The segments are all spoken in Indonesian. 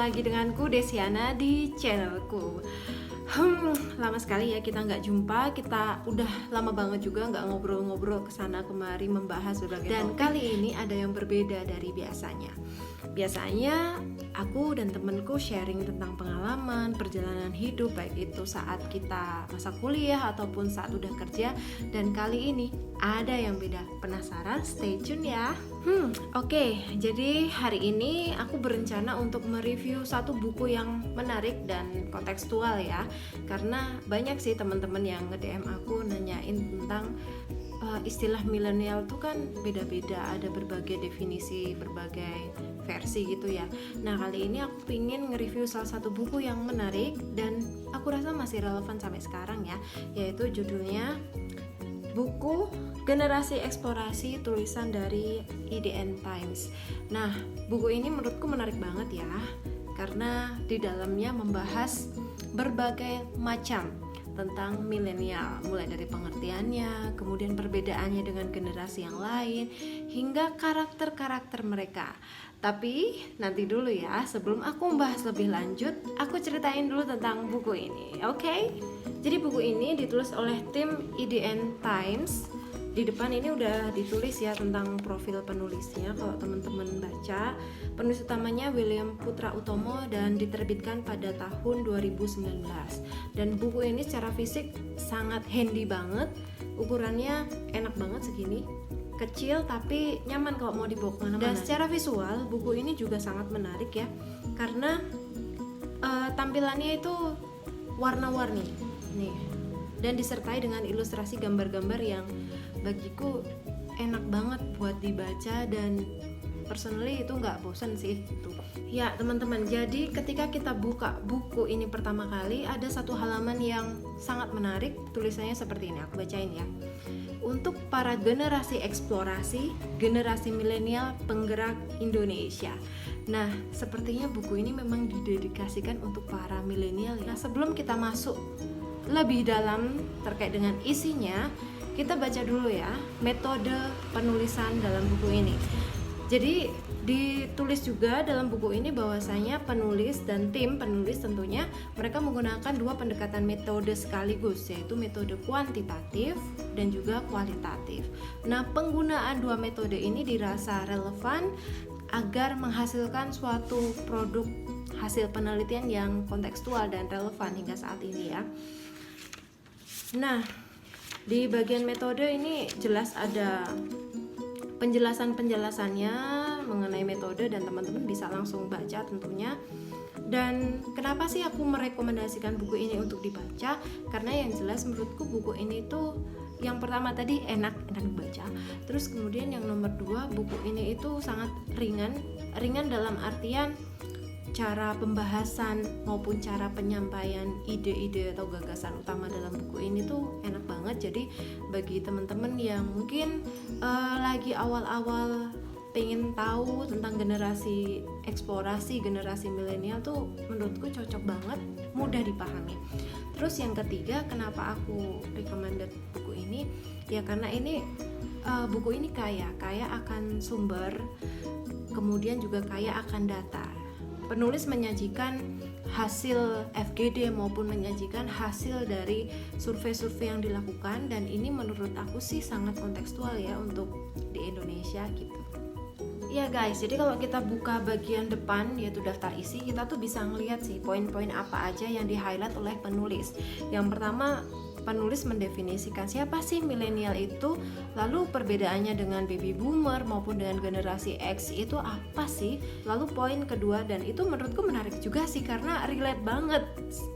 lagi denganku Desiana di channelku. Lama sekali ya kita nggak jumpa. Kita udah lama banget juga nggak ngobrol-ngobrol kesana kemari membahas berbagai topik. Dan kali ini ada yang berbeda dari biasanya. Biasanya aku dan temenku sharing tentang pengalaman, perjalanan hidup, baik itu saat kita masa kuliah ataupun saat udah kerja. Dan kali ini ada yang beda. Penasaran? Stay tune ya. Oke, jadi hari ini aku berencana untuk mereview satu buku yang menarik dan kontekstual ya. Karena banyak sih teman-teman yang nge-DM aku nanyain tentang istilah milenial tuh kan beda-beda, ada berbagai definisi, berbagai versi gitu ya. Nah, kali ini aku ingin nge-review salah satu buku yang menarik dan aku rasa masih relevan sampai sekarang ya, yaitu judulnya buku Generasi Eksplorasi tulisan dari IDN Times. Nah, buku ini menurutku menarik banget ya, karena di dalamnya membahas berbagai macam tentang milenial, mulai dari pengertiannya, kemudian perbedaannya dengan generasi yang lain, hingga karakter-karakter mereka. Tapi nanti dulu ya, sebelum aku membahas lebih lanjut, aku ceritain dulu tentang buku ini, oke? Jadi buku ini ditulis oleh tim IDN Times. Di depan ini udah ditulis ya tentang profil penulisnya. Kalau teman-teman baca, penulis utamanya William Putra Utomo dan diterbitkan pada tahun 2019. Dan buku ini secara fisik sangat handy banget. Ukurannya enak banget segini, kecil tapi nyaman kalau mau dibawa kemana-mana. Dan secara visual buku ini juga sangat menarik ya, karena tampilannya itu warna-warni nih, dan disertai dengan ilustrasi gambar-gambar yang bagiku enak banget buat dibaca, dan personally itu nggak bosan sih gitu. Ya teman-teman, jadi ketika kita buka buku ini pertama kali, ada satu halaman yang sangat menarik. Tulisannya seperti ini, aku bacain ya. Untuk para generasi eksplorasi, generasi milenial penggerak Indonesia. Nah, sepertinya buku ini memang didedikasikan untuk para milenial ya. Nah, sebelum kita masuk lebih dalam terkait dengan isinya, kita baca dulu ya metode penulisan dalam buku ini. Jadi ditulis juga dalam buku ini bahwasanya penulis dan tim penulis tentunya mereka menggunakan dua pendekatan metode sekaligus, yaitu metode kuantitatif dan juga kualitatif. Nah, penggunaan dua metode ini dirasa relevan agar menghasilkan suatu produk hasil penelitian yang kontekstual dan relevan hingga saat ini ya. Nah, di bagian metode ini jelas ada penjelasannya mengenai metode, dan teman-teman bisa langsung baca tentunya. Dan kenapa sih aku merekomendasikan buku ini untuk dibaca? Karena yang jelas menurutku buku ini tuh yang pertama tadi enak dibaca. Terus kemudian yang nomor dua, buku ini itu sangat ringan dalam artian cara pembahasan maupun cara penyampaian ide-ide atau gagasan utama dalam buku ini tuh enak banget. Jadi bagi teman-teman yang mungkin lagi awal-awal pengen tahu tentang generasi eksplorasi, generasi milenial tuh menurutku cocok banget, mudah dipahami. Terus yang ketiga, kenapa aku recommended buku ini? Ya karena ini buku ini kaya akan sumber, kemudian juga kaya akan data. Penulis menyajikan hasil FGD maupun menyajikan hasil dari survei-survei yang dilakukan, dan ini menurut aku sih sangat kontekstual ya untuk di Indonesia gitu. Ya guys, jadi kalau kita buka bagian depan yaitu daftar isi, kita tuh bisa ngeliat sih poin-poin apa aja yang di-highlight oleh penulis. Yang pertama, penulis mendefinisikan siapa sih milenial itu, lalu perbedaannya dengan baby boomer maupun dengan generasi X itu apa sih. Lalu poin kedua, dan itu menurutku menarik juga sih karena relate banget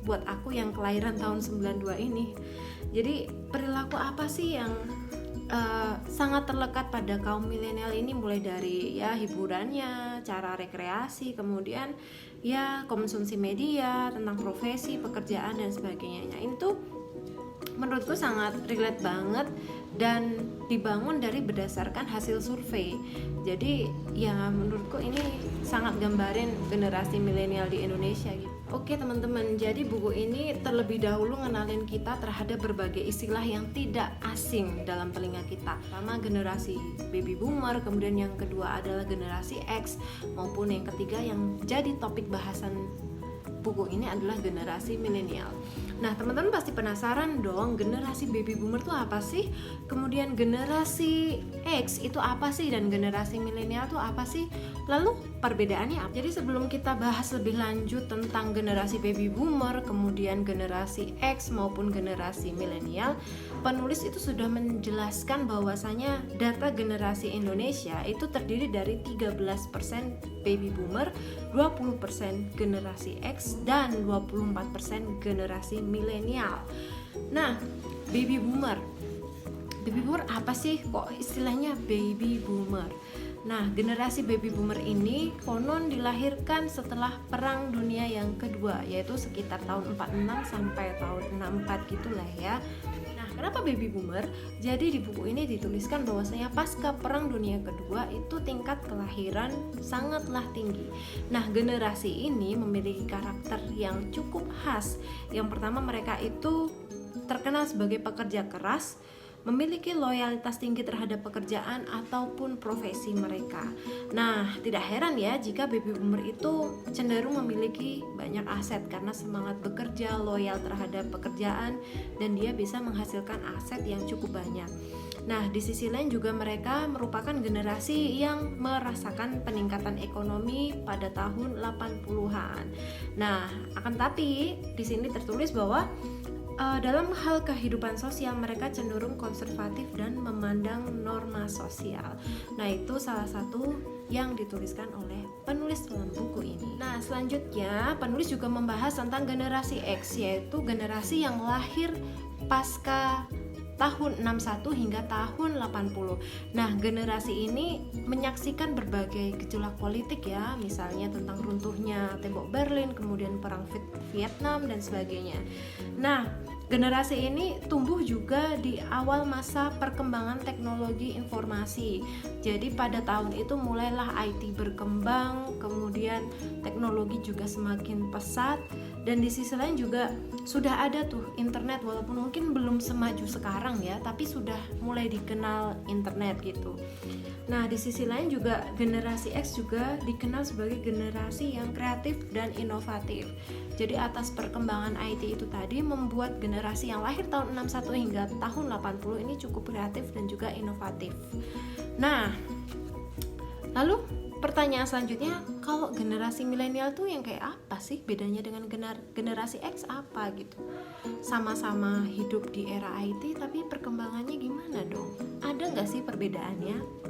buat aku yang kelahiran tahun 92 ini. Jadi perilaku apa sih yang sangat terlekat pada kaum milenial ini, mulai dari ya hiburannya, cara rekreasi, kemudian ya konsumsi media, tentang profesi, pekerjaan dan sebagainya. Ini tuh menurutku sangat relate banget dan dibangun dari berdasarkan hasil survei. Jadi ya menurutku ini sangat gambarin generasi milenial di Indonesia gitu. Oke teman-teman, jadi buku ini terlebih dahulu ngenalin kita terhadap berbagai istilah yang tidak asing dalam telinga kita. Pertama generasi baby boomer, kemudian yang kedua adalah generasi X, maupun yang ketiga yang jadi topik bahasan buku ini adalah generasi milenial. Nah teman-teman pasti penasaran dong, generasi baby boomer itu apa sih? Kemudian generasi X itu apa sih? Dan generasi milenial itu apa sih? Lalu perbedaannya apa? Jadi sebelum kita bahas lebih lanjut tentang generasi baby boomer, kemudian generasi X maupun generasi milenial, penulis itu sudah menjelaskan bahwasanya data generasi Indonesia itu terdiri dari 13% baby boomer, 20% generasi X, dan 24% generasi milenial. Nah, baby boomer apa sih? Kok istilahnya baby boomer? Nah, generasi baby boomer ini konon dilahirkan setelah Perang Dunia yang kedua, yaitu sekitar tahun 46 sampai tahun 64 gitulah ya. Nah, kenapa baby boomer? Jadi di buku ini dituliskan bahwasanya pasca Perang Dunia Kedua itu tingkat kelahiran sangatlah tinggi. Nah, generasi ini memiliki karakter yang cukup khas. Yang pertama, mereka itu terkenal sebagai pekerja keras, memiliki loyalitas tinggi terhadap pekerjaan ataupun profesi mereka. Nah, tidak heran ya jika baby boomer itu cenderung memiliki banyak aset karena semangat bekerja, loyal terhadap pekerjaan, dan dia bisa menghasilkan aset yang cukup banyak. Nah, di sisi lain juga mereka merupakan generasi yang merasakan peningkatan ekonomi pada tahun 80-an. Nah, akan tapi di sini tertulis bahwa dalam hal kehidupan sosial mereka cenderung konservatif dan memandang norma sosial. Nah, itu salah satu yang dituliskan oleh penulis dalam buku ini. Nah, selanjutnya penulis juga membahas tentang generasi X, yaitu generasi yang lahir pasca tahun 61 hingga tahun 80. Nah, generasi ini menyaksikan berbagai gejolak politik ya, misalnya tentang runtuhnya tembok Berlin, kemudian perang Vietnam dan sebagainya. Nah, generasi ini tumbuh juga di awal masa perkembangan teknologi informasi. Jadi pada tahun itu mulailah IT berkembang, kemudian teknologi juga semakin pesat, dan di sisi lain juga sudah ada tuh internet, walaupun mungkin belum semaju sekarang ya, tapi sudah mulai dikenal internet gitu. Nah, di sisi lain juga generasi X juga dikenal sebagai generasi yang kreatif dan inovatif. Jadi atas perkembangan IT itu tadi membuat generasi yang lahir tahun 61 hingga tahun 80 ini cukup kreatif dan juga inovatif. Nah, lalu pertanyaan selanjutnya, kalau generasi milenial tuh yang kayak apa sih? Bedanya dengan generasi X apa gitu? Sama-sama hidup di era IT, tapi perkembangannya gimana dong? Ada nggak sih perbedaannya?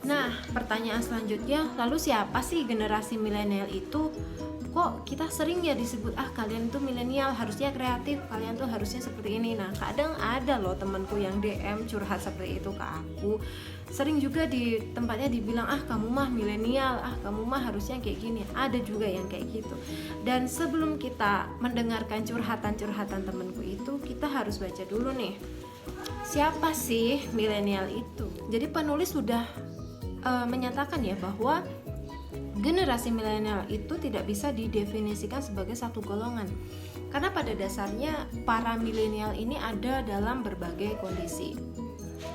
Nah, pertanyaan selanjutnya, lalu siapa sih generasi milenial itu? Kok kita sering ya disebut, kalian tuh milenial harusnya kreatif, kalian tuh harusnya seperti ini. Nah, kadang ada loh temanku yang DM curhat seperti itu ke aku. Sering juga di tempatnya dibilang, kamu mah milenial, kamu mah harusnya kayak gini. Ada juga yang kayak gitu. Dan sebelum kita mendengarkan curhatan-curhatan temanku itu, kita harus baca dulu nih, siapa sih milenial itu? Jadi penulis sudah menyatakan ya bahwa generasi milenial itu tidak bisa didefinisikan sebagai satu golongan, karena pada dasarnya para milenial ini ada dalam berbagai kondisi,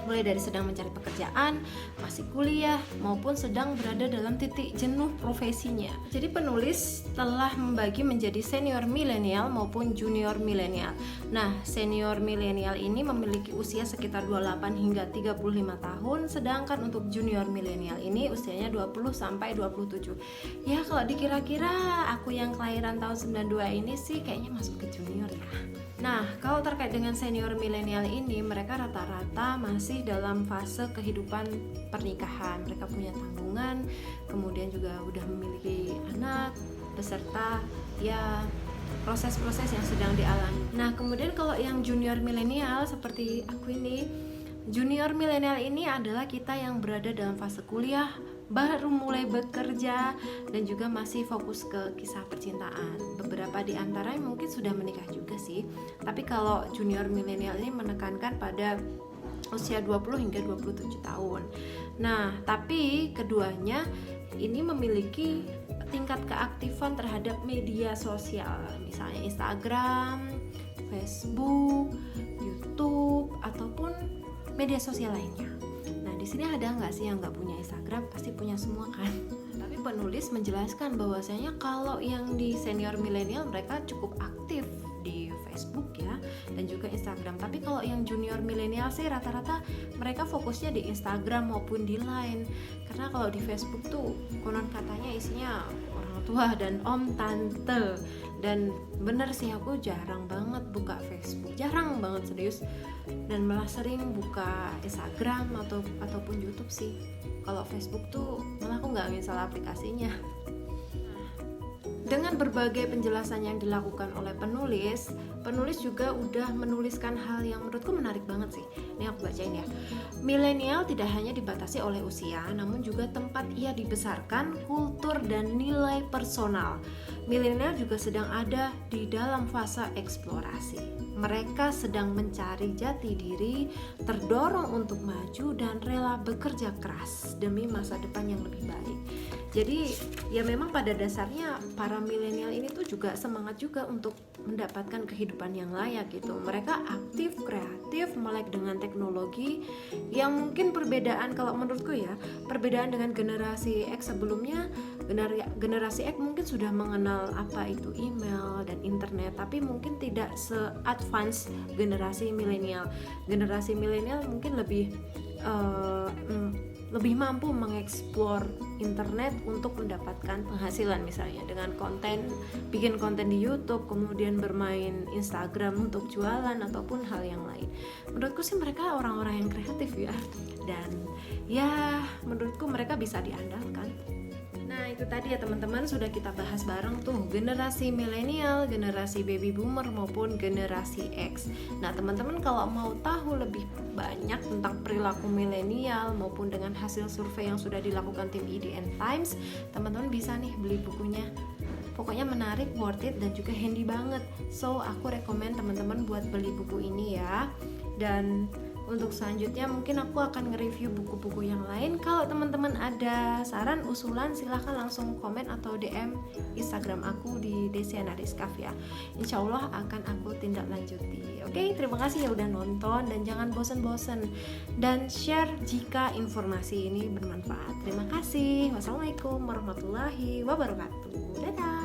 mulai dari sedang mencari pekerjaan, masih kuliah, maupun sedang berada dalam titik jenuh profesinya. Jadi penulis telah membagi menjadi senior milenial maupun junior milenial. Nah, senior milenial ini memiliki usia sekitar 28 hingga 35 tahun, sedangkan untuk junior milenial ini usianya 20 sampai 27. Ya, kalau dikira-kira aku yang kelahiran tahun 92 ini sih kayaknya masuk ke junior ya. Nah, kalau terkait dengan senior milenial ini, mereka rata-rata masih dalam fase kehidupan pernikahan. Mereka punya tanggungan, kemudian juga udah memiliki anak, beserta ya proses-proses yang sedang dialami. Nah, kemudian kalau yang junior milenial seperti aku ini, junior milenial ini adalah kita yang berada dalam fase kuliah, baru mulai bekerja, dan juga masih fokus ke kisah percintaan. Beberapa di antaranya mungkin sudah menikah juga sih, tapi kalau junior milenial ini menekankan pada usia 20 hingga 27 tahun. Nah, tapi keduanya ini memiliki tingkat keaktifan terhadap media sosial, misalnya Instagram, Facebook, YouTube, ataupun media sosial lainnya. Nah, di sini ada nggak sih yang nggak punya Instagram? Pasti punya semua kan? Tapi penulis menjelaskan bahwasanya kalau yang di senior milenial mereka cukup aktif di Facebook ya, dan juga Instagram. Tapi kalau yang junior milenial sih rata-rata mereka fokusnya di Instagram maupun di Line. Karena kalau di Facebook tuh konon katanya isinya orang tua dan om tante. Dan bener sih, aku jarang banget buka Facebook, jarang banget serius. Dan malah sering buka Instagram ataupun YouTube sih. Kalau Facebook tuh malah aku nggak install aplikasinya. Dengan berbagai penjelasan yang dilakukan oleh penulis juga udah menuliskan hal yang menurutku menarik banget sih. Ini aku bacain ya. Milenial tidak hanya dibatasi oleh usia, namun juga tempat ia dibesarkan, kultur dan nilai personal. Milenial juga sedang ada di dalam fase eksplorasi. Mereka sedang mencari jati diri, terdorong untuk maju dan rela bekerja keras demi masa depan yang lebih baik. Jadi ya memang pada dasarnya para milenial ini tuh juga semangat juga untuk mendapatkan kehidupan yang layak gitu. Mereka aktif, kreatif, melek dengan teknologi yang mungkin perbedaan, kalau menurutku ya, perbedaan dengan generasi X sebelumnya. Generasi X mungkin sudah mengenal apa itu email dan internet, tapi mungkin tidak se-advance generasi milenial. Generasi milenial mungkin lebih mampu mengeksplor internet untuk mendapatkan penghasilan, misalnya dengan bikin konten di YouTube, kemudian bermain Instagram untuk jualan ataupun hal yang lain. Menurutku sih mereka orang-orang yang kreatif ya, dan ya menurutku mereka bisa diandalkan. Nah, itu tadi ya teman-teman, sudah kita bahas bareng tuh generasi milenial, generasi baby boomer maupun generasi X. Nah, teman-teman kalau mau tahu lebih banyak tentang perilaku milenial maupun dengan hasil survei yang sudah dilakukan tim IDN Times, teman-teman bisa nih beli bukunya. Pokoknya menarik, worth it, dan juga handy banget. So, aku rekomen teman-teman buat beli buku ini ya. Dan untuk selanjutnya mungkin aku akan nge-review buku-buku yang lain. Kalau teman-teman ada saran, usulan, silahkan langsung komen atau DM Instagram aku di Desiana Rizkaf ya. Insya Allah akan aku tindak lanjuti. Oke, terima kasih ya udah nonton, dan jangan bosen-bosen dan share jika informasi ini bermanfaat. Terima kasih. Wassalamualaikum warahmatullahi wabarakatuh. Dadah.